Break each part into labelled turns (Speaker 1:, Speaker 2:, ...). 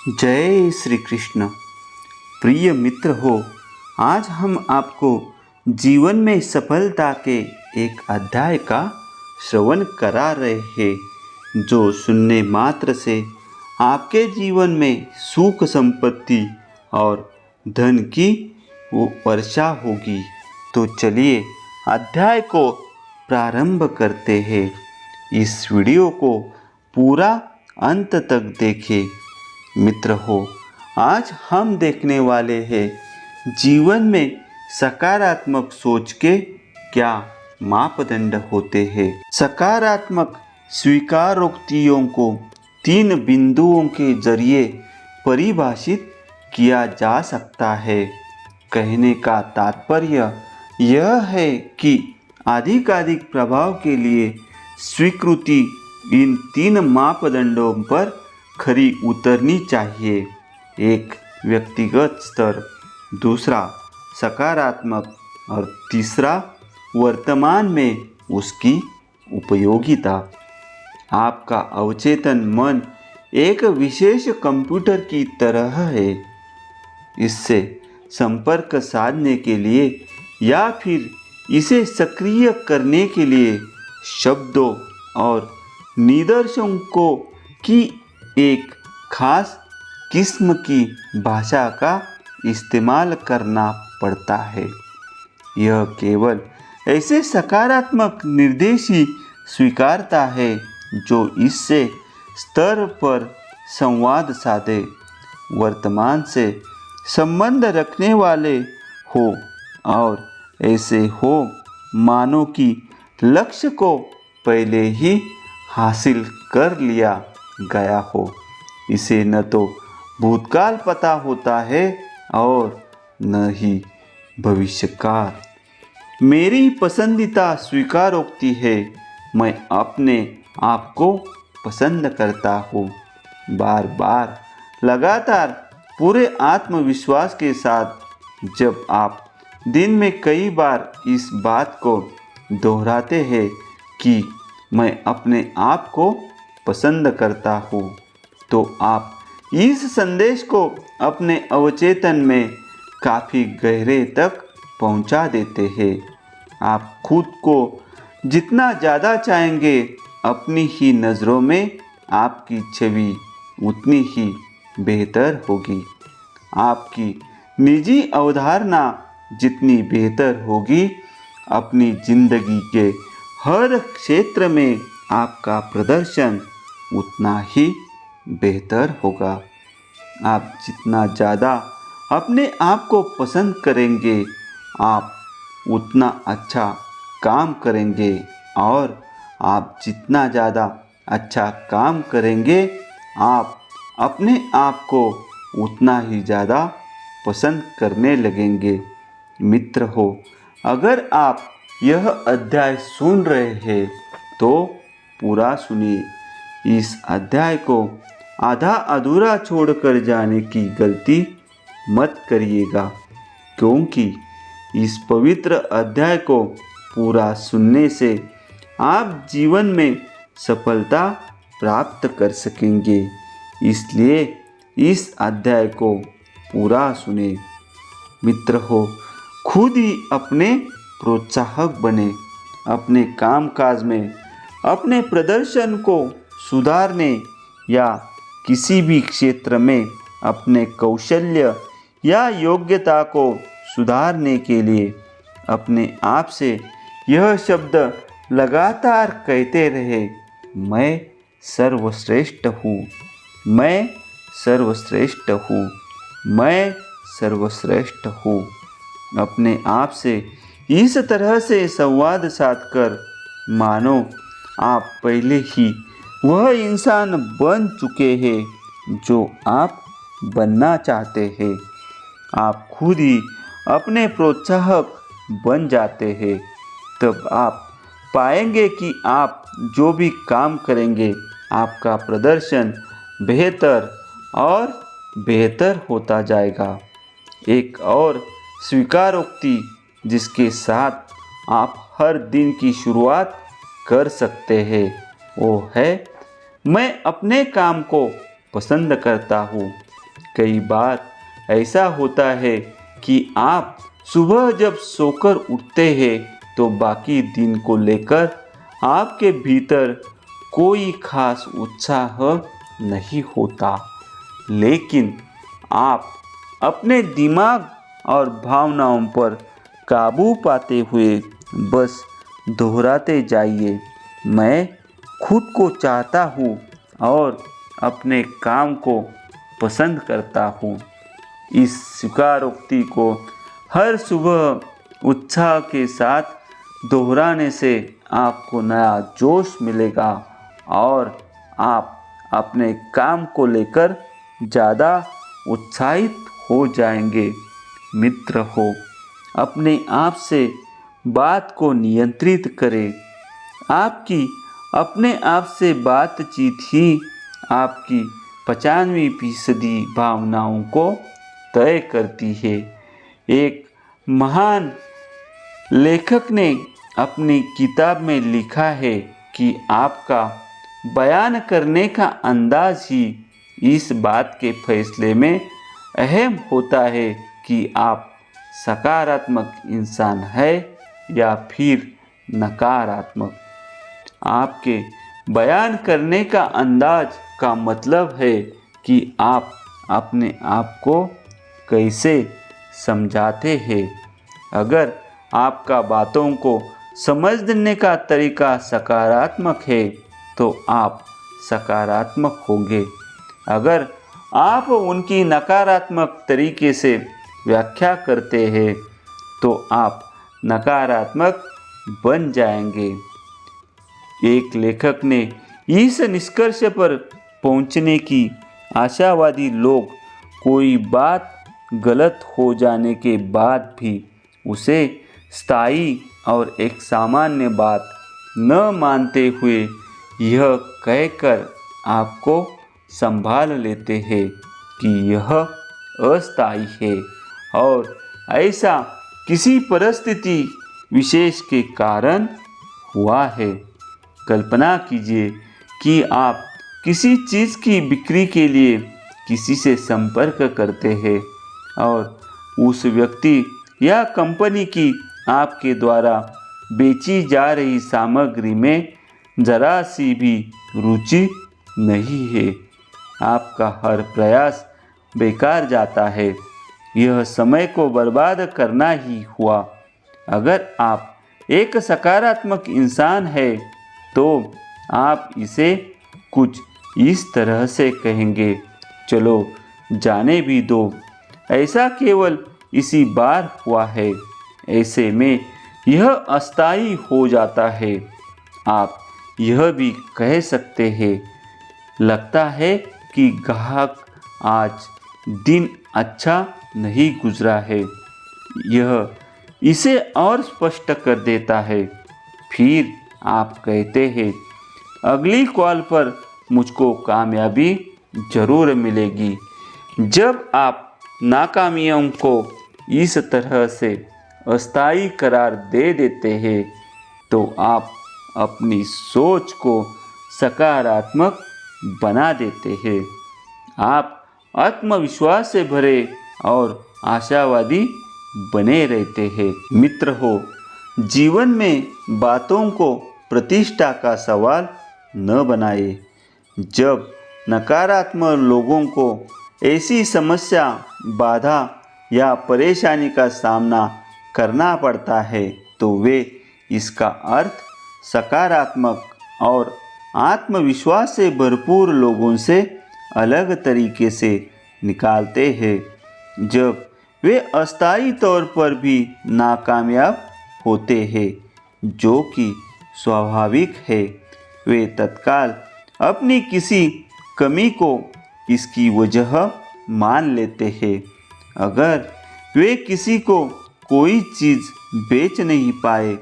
Speaker 1: जय श्री कृष्ण। प्रिय मित्र हो, आज हम आपको जीवन में सफलता के एक अध्याय का श्रवण करा रहे हैं, जो सुनने मात्र से आपके जीवन में सुख संपत्ति और धन की वर्षा होगी। तो चलिए अध्याय को प्रारंभ करते हैं। इस वीडियो को पूरा अंत तक देखें। मित्र हो, आज हम देखने वाले हैं जीवन में सकारात्मक सोच के क्या मापदंड होते हैं। सकारात्मक स्वीकारोक्तियों को 3 बिंदुओं के जरिए परिभाषित किया जा सकता है। कहने का तात्पर्य यह है कि अधिकाधिक प्रभाव के लिए स्वीकृति इन 3 मापदंडों पर खरी उतरनी चाहिए। एक व्यक्तिगत स्तर, दूसरा सकारात्मक और तीसरा वर्तमान में उसकी उपयोगिता। आपका अवचेतन मन एक विशेष कंप्यूटर की तरह है। इससे संपर्क साधने के लिए या फिर इसे सक्रिय करने के लिए शब्दों और निदर्शनों की एक खास किस्म की भाषा का इस्तेमाल करना पड़ता है। यह केवल ऐसे सकारात्मक निर्देश ही स्वीकारता है जो इससे स्तर पर संवाद साधे, वर्तमान से संबंध रखने वाले हो और ऐसे हो मानो कि लक्ष्य को पहले ही हासिल कर लिया गया हो। इसे न तो भूतकाल पता होता है और न ही भविष्यकाल। मेरी पसंदीदा स्वीकारोक्ति है, मैं अपने आप को पसंद करता हूँ। बार बार लगातार पूरे आत्मविश्वास के साथ जब आप दिन में कई बार इस बात को दोहराते हैं कि मैं अपने आप को पसंद करता हूँ, तो आप इस संदेश को अपने अवचेतन में काफ़ी गहरे तक पहुँचा देते हैं। आप खुद को जितना ज़्यादा चाहेंगे, अपनी ही नज़रों में आपकी छवि उतनी ही बेहतर होगी। आपकी निजी अवधारणा जितनी बेहतर होगी, अपनी ज़िंदगी के हर क्षेत्र में आपका प्रदर्शन उतना ही बेहतर होगा। आप जितना ज़्यादा अपने आप को पसंद करेंगे, आप उतना अच्छा काम करेंगे, और आप जितना ज़्यादा अच्छा काम करेंगे, आप अपने आप को उतना ही ज़्यादा पसंद करने लगेंगे। मित्र हो, अगर आप यह अध्याय सुन रहे हैं तो पूरा सुनिए। इस अध्याय को आधा अधूरा छोड़कर जाने की गलती मत करिएगा, क्योंकि इस पवित्र अध्याय को पूरा सुनने से आप जीवन में सफलता प्राप्त कर सकेंगे। इसलिए इस अध्याय को पूरा सुने। मित्र हो, खुद ही अपने प्रोत्साहक बने। अपने कामकाज में अपने प्रदर्शन को सुधारने या किसी भी क्षेत्र में अपने कौशल्य या योग्यता को सुधारने के लिए अपने आप से यह शब्द लगातार कहते रहे, मैं सर्वश्रेष्ठ हूँ, मैं सर्वश्रेष्ठ हूँ, मैं सर्वश्रेष्ठ हूँ। अपने आप से इस तरह से संवाद साधकर मानो आप पहले ही वह इंसान बन चुके हैं जो आप बनना चाहते हैं। आप खुद ही अपने प्रोत्साहक बन जाते हैं। तब आप पाएंगे कि आप जो भी काम करेंगे, आपका प्रदर्शन बेहतर और बेहतर होता जाएगा। एक और स्वीकारोक्ति जिसके साथ आप हर दिन की शुरुआत कर सकते हैं, वो है, मैं अपने काम को पसंद करता हूँ। कई बार ऐसा होता है कि आप सुबह जब सोकर उठते हैं तो बाकी दिन को लेकर आपके भीतर कोई खास उत्साह नहीं होता, लेकिन आप अपने दिमाग और भावनाओं पर काबू पाते हुए बस दोहराते जाइए, मैं खुद को चाहता हूँ और अपने काम को पसंद करता हूँ। इस स्वीकारोक्ति को हर सुबह उत्साह के साथ दोहराने से आपको नया जोश मिलेगा और आप अपने काम को लेकर ज़्यादा उत्साहित हो जाएंगे। मित्र हो, अपने आप से बात को नियंत्रित करें। आपकी अपने आप से बातचीत ही आपकी 95% भावनाओं को तय करती है। एक महान लेखक ने अपनी किताब में लिखा है कि आपका बयान करने का अंदाज ही इस बात के फैसले में अहम होता है कि आप सकारात्मक इंसान है या फिर नकारात्मक। आपके बयान करने का अंदाज का मतलब है कि आप अपने आप को कैसे समझाते हैं। अगर आपका बातों को समझने का तरीका सकारात्मक है तो आप सकारात्मक होंगे। अगर आप उनकी नकारात्मक तरीके से व्याख्या करते हैं तो आप नकारात्मक बन जाएंगे। एक लेखक ने इस निष्कर्ष पर पहुंचने की आशावादी लोग कोई बात गलत हो जाने के बाद भी उसे स्थायी और एक सामान्य बात न मानते हुए यह कहकर आपको संभाल लेते हैं कि यह अस्थायी है और ऐसा किसी परिस्थिति विशेष के कारण हुआ है। कल्पना कीजिए कि आप किसी चीज़ की बिक्री के लिए किसी से संपर्क करते हैं और उस व्यक्ति या कंपनी की आपके द्वारा बेची जा रही सामग्री में जरा सी भी रुचि नहीं है। आपका हर प्रयास बेकार जाता है, यह समय को बर्बाद करना ही हुआ। अगर आप एक सकारात्मक इंसान हैं तो आप इसे कुछ इस तरह से कहेंगे, चलो जाने भी दो, ऐसा केवल इसी बार हुआ है, ऐसे में यह अस्थायी हो जाता है। आप यह भी कह सकते हैं, लगता है कि ग्राहक आज दिन अच्छा नहीं गुजरा है, यह इसे और स्पष्ट कर देता है। फिर आप कहते हैं, अगली कॉल पर मुझको कामयाबी जरूर मिलेगी। जब आप नाकामियों को इस तरह से अस्थायी करार दे देते हैं तो आप अपनी सोच को सकारात्मक बना देते हैं। आप आत्मविश्वास से भरे और आशावादी बने रहते हैं। मित्र हो, जीवन में बातों को प्रतिष्ठा का सवाल न बनाए। जब नकारात्मक लोगों को ऐसी समस्या, बाधा या परेशानी का सामना करना पड़ता है तो वे इसका अर्थ सकारात्मक और आत्मविश्वास से भरपूर लोगों से अलग तरीके से निकालते हैं। जब वे अस्थायी तौर पर भी नाकामयाब होते हैं, जो कि स्वाभाविक है, वे तत्काल अपनी किसी कमी को इसकी वजह मान लेते हैं। अगर वे किसी को कोई चीज़ बेच नहीं पाए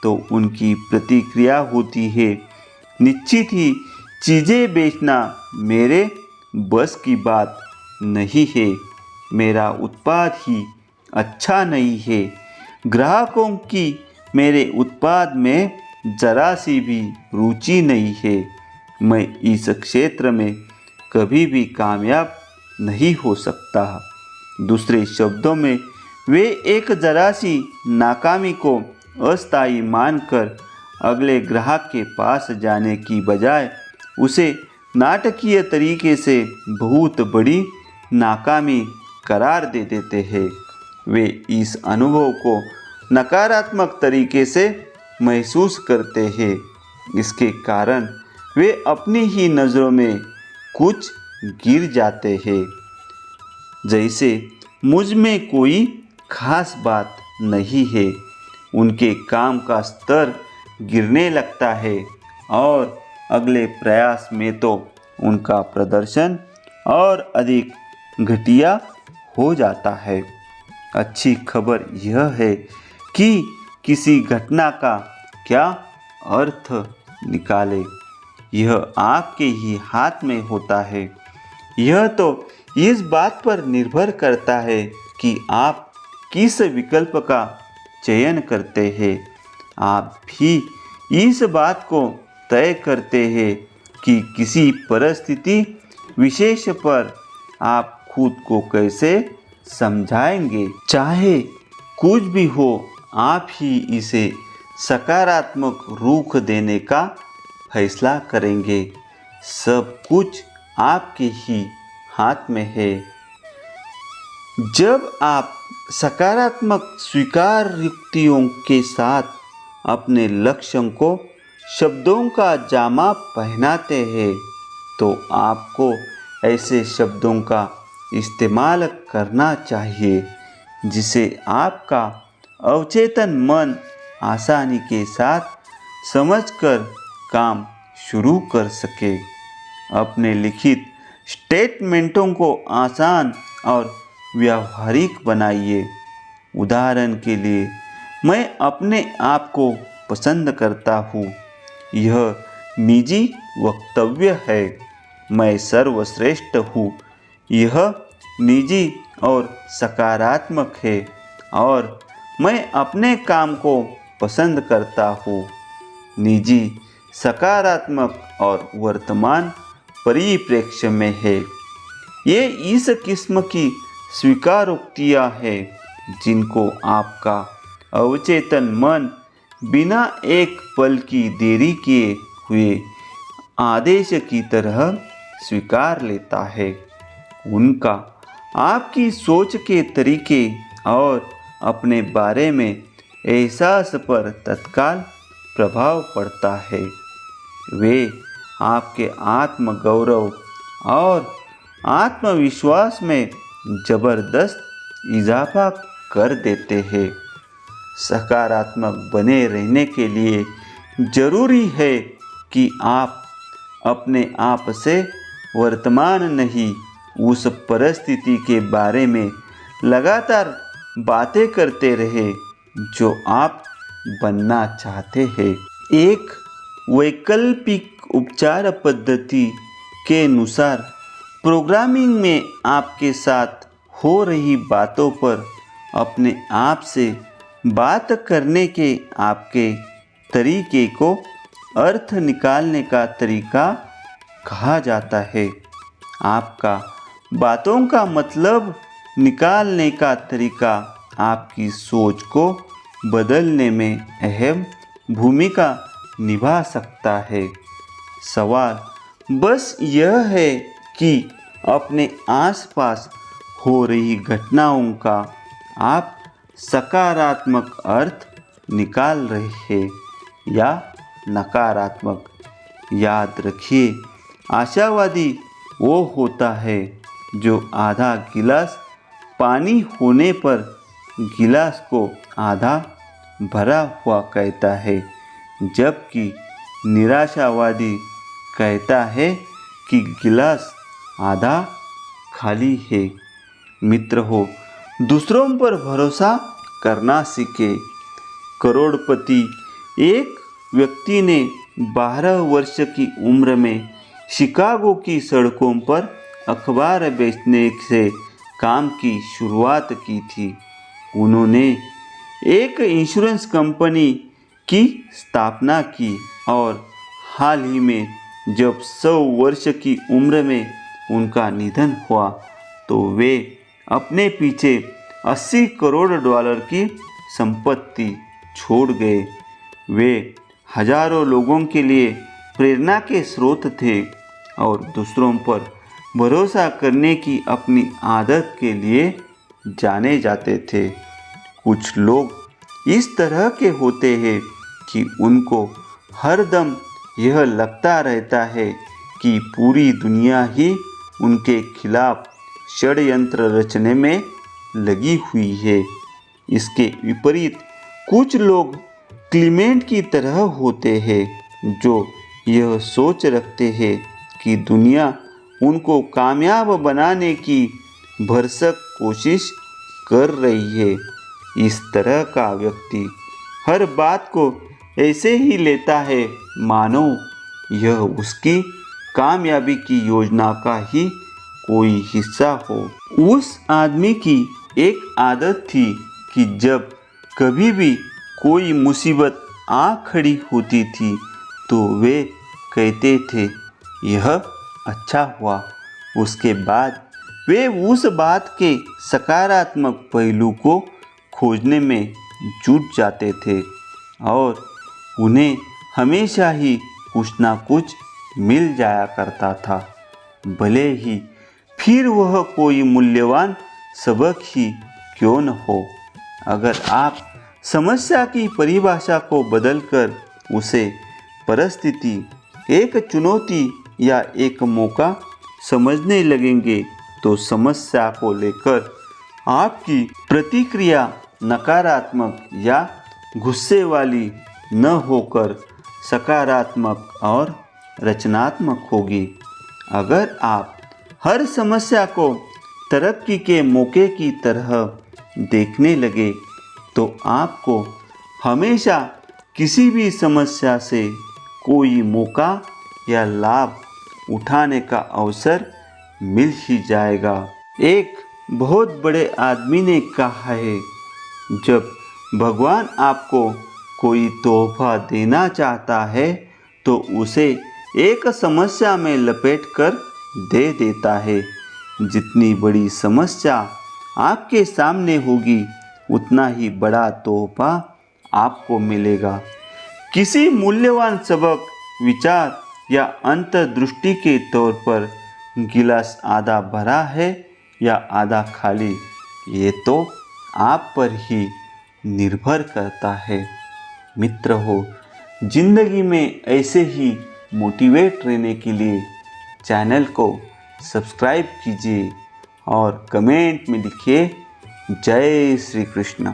Speaker 1: तो उनकी प्रतिक्रिया होती है, निश्चित ही चीज़ें बेचना मेरे बस की बात नहीं है, मेरा उत्पाद ही अच्छा नहीं है, ग्राहकों की मेरे उत्पाद में जरा सी भी रुचि नहीं है, मैं इस क्षेत्र में कभी भी कामयाब नहीं हो सकता। दूसरे शब्दों में वे एक जरा सी नाकामी को अस्थायी मानकर अगले ग्राहक के पास जाने की बजाय उसे नाटकीय तरीके से बहुत बड़ी नाकामी करार दे देते हैं। वे इस अनुभव को नकारात्मक तरीके से महसूस करते हैं। इसके कारण वे अपनी ही नज़रों में कुछ गिर जाते हैं, जैसे मुझ में कोई खास बात नहीं है। उनके काम का स्तर गिरने लगता है और अगले प्रयास में तो उनका प्रदर्शन और अधिक घटिया हो जाता है। अच्छी खबर यह है कि किसी घटना का क्या अर्थ निकाले, यह आपके ही हाथ में होता है। यह तो इस बात पर निर्भर करता है कि आप किस विकल्प का चयन करते हैं। आप भी इस बात को तय करते हैं कि किसी परिस्थिति विशेष पर आप खुद को कैसे समझाएंगे। चाहे कुछ भी हो, आप ही इसे सकारात्मक रुख देने का फैसला करेंगे। सब कुछ आपके ही हाथ में है। जब आप सकारात्मक स्वीकार युक्तियों के साथ अपने लक्ष्यों को शब्दों का जामा पहनाते हैं, तो आपको ऐसे शब्दों का इस्तेमाल करना चाहिए जिसे आपका अवचेतन मन आसानी के साथ समझकर काम शुरू कर सके। अपने लिखित स्टेटमेंटों को आसान और व्यावहारिक बनाइए। उदाहरण के लिए, मैं अपने आप को पसंद करता हूँ। यह निजी वक्तव्य है। मैं सर्वश्रेष्ठ हूँ। यह निजी और सकारात्मक है। और मैं अपने काम को पसंद करता हूँ। निजी, सकारात्मक और वर्तमान परिप्रेक्ष्य में है। ये इस किस्म की स्वीकारोक्तियाँ हैं जिनको आपका अवचेतन मन बिना एक पल की देरी किए हुए आदेश की तरह स्वीकार लेता है। उनका आपकी सोच के तरीके और अपने बारे में एहसास पर तत्काल प्रभाव पड़ता है। वे आपके आत्मगौरव और आत्मविश्वास में जबरदस्त इजाफा कर देते हैं। सकारात्मक बने रहने के लिए जरूरी है कि आप अपने आप से वर्तमान नहीं, उस परिस्थिति के बारे में लगातार बातें करते रहे जो आप बनना चाहते हैं। एक वैकल्पिक उपचार पद्धति के अनुसार प्रोग्रामिंग में आपके साथ हो रही बातों पर अपने आप से बात करने के आपके तरीके को अर्थ निकालने का तरीका कहा जाता है। आपका बातों का मतलब निकालने का तरीका आपकी सोच को बदलने में अहम भूमिका निभा सकता है। सवाल बस यह है कि अपने आसपास हो रही घटनाओं का आप सकारात्मक अर्थ निकाल रहे हैं या नकारात्मक। याद रखिए, आशावादी वो होता है जो आधा गिलास पानी होने पर गिलास को आधा भरा हुआ कहता है, जबकि निराशावादी कहता है कि गिलास आधा खाली है। मित्र हो, दूसरों पर भरोसा करना सीखे। करोड़पति एक व्यक्ति ने 12 वर्ष की उम्र में शिकागो की सड़कों पर अखबार बेचने से काम की शुरुआत की थी। उन्होंने एक इंश्योरेंस कंपनी की स्थापना की और हाल ही में जब 100 वर्ष की उम्र में उनका निधन हुआ तो वे अपने पीछे 80 करोड़ डॉलर की संपत्ति छोड़ गए। वे हजारों लोगों के लिए प्रेरणा के स्रोत थे और दूसरों पर भरोसा करने की अपनी आदत के लिए जाने जाते थे। कुछ लोग इस तरह के होते हैं कि उनको हर दम यह लगता रहता है कि पूरी दुनिया ही उनके खिलाफ षड्यंत्र रचने में लगी हुई है। इसके विपरीत कुछ लोग क्लीमेंट की तरह होते हैं जो यह सोच रखते हैं कि दुनिया उनको कामयाब बनाने की भरसक कोशिश कर रही है। इस तरह का व्यक्ति हर बात को ऐसे ही लेता है मानो यह उसकी कामयाबी की योजना का ही कोई हिस्सा हो। उस आदमी की एक आदत थी कि जब कभी भी कोई मुसीबत आ खड़ी होती थी तो वे कहते थे यह अच्छा हुआ। उसके बाद वे उस बात के सकारात्मक पहलू को खोजने में जुट जाते थे और उन्हें हमेशा ही कुछ ना कुछ मिल जाया करता था, भले ही फिर वह कोई मूल्यवान सबक ही क्यों न हो। अगर आप समस्या की परिभाषा को बदलकर उसे परिस्थिति, एक चुनौती या एक मौका समझने लगेंगे तो समस्या को लेकर आपकी प्रतिक्रिया नकारात्मक या गुस्से वाली न होकर सकारात्मक और रचनात्मक होगी। अगर आप हर समस्या को तरक्की के मौके की तरह देखने लगे तो आपको हमेशा किसी भी समस्या से कोई मौका या लाभ उठाने का अवसर मिल ही जाएगा। एक बहुत बड़े आदमी ने कहा है, जब भगवान आपको कोई तोहफा देना चाहता है तो उसे एक समस्या में लपेटकर दे देता है। जितनी बड़ी समस्या आपके सामने होगी उतना ही बड़ा तोहफा आपको मिलेगा। किसी मूल्यवान सबक, विचार या अंतर्दृष्टि के तौर पर गिलास आधा भरा है या आधा खाली, ये तो आप पर ही निर्भर करता है। मित्र हो, जिंदगी में ऐसे ही मोटिवेट रहने के लिए चैनल को सब्सक्राइब कीजिए और कमेंट में लिखिए जय श्री कृष्ण।